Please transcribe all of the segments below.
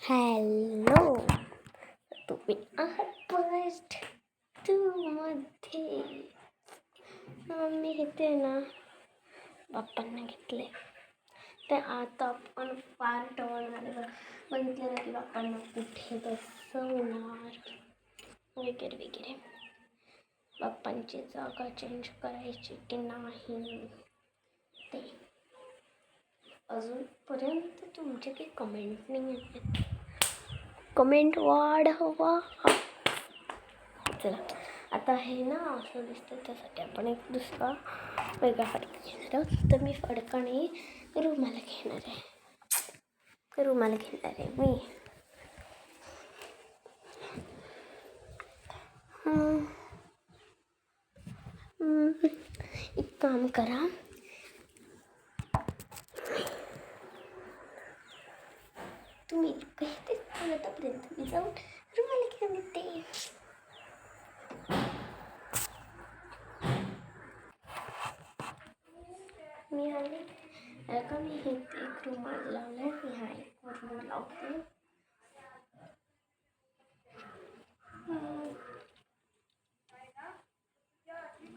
Hello, तुम्ही आहात first to मध्ये. मी घेते ना, बाप्पांना घेतले ते. आता आपण पार्ट वन बघितलं की बाप्पांना कुठे बसवणार वगैरे वगैरे. बाप्पांची जागा चेंज करायची की नाही ते अजूनपर्यंत तुमचे काही कमेंट नाही आहेत. कमेंट वाढवा. चला, आता हे ना असं दिसतं, त्यासाठी आपण एक दुसरा वेगळा फडका घेणार आहोत. तर मी फडकाने रुमाला घेणार आहे. मी. एक काम करा, तुम्ही काही आतापर्यंत मी जाऊन रुमाला घेऊन येते. मी आले का, मी हे एक रुमाल लावलाय. मी हा एक वरून लावते.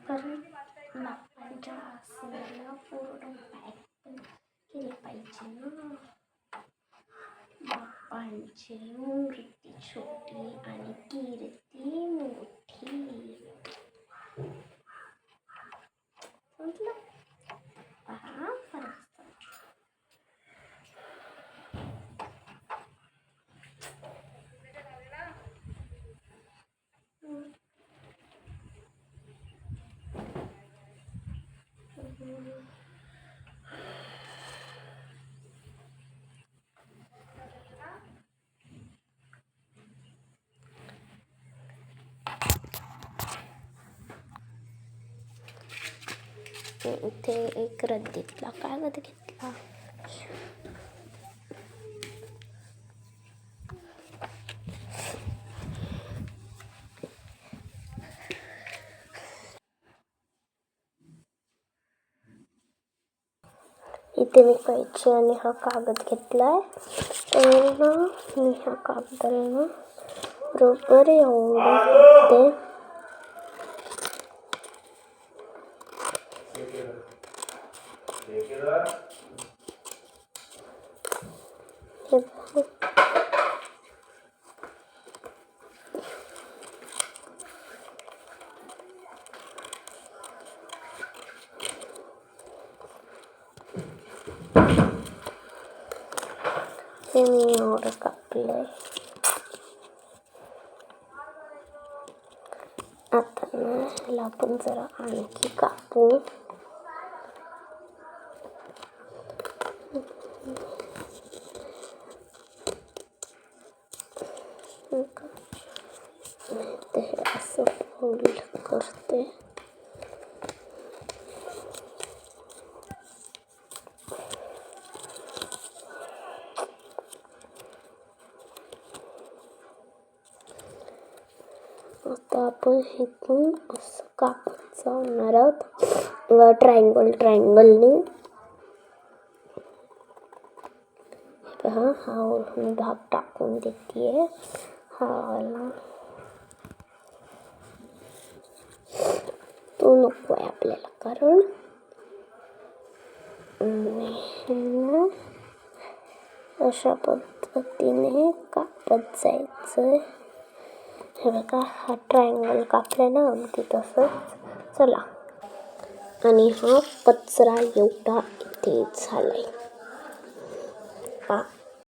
कारण बाप्पांच्या आसनाला पूर्ण पॅक पण केलं पाहिजे ना. बाप्पांची मूर्ती छोटी आणि कीर्ती मोठी. समजलं? पहा फरक. इथे एक रद्दीतला कागद घेतला. इथे मी कैची आणि हा कागद घेतलाय. तर ना मी ह्या कागदाला बरोबर एवढं हे मी एवढं कापलंय. आता ना ह्याला आपण जरा आणखी कापू. हे असं फोल्ड करते. आता आपण इथून असं कापत जाणार आहोत ट्रायंगलने. पहा, हा मी भाग टाकून देते. हा वाला तो नको आहे आपल्याला, कारण अशा पद्धतीने कापत जायचंय. हे बघा, हा ट्रायंगल कापलाय ना, अगदी तसंच. चला, आणि हा कचरा एवढा इथे झालाय.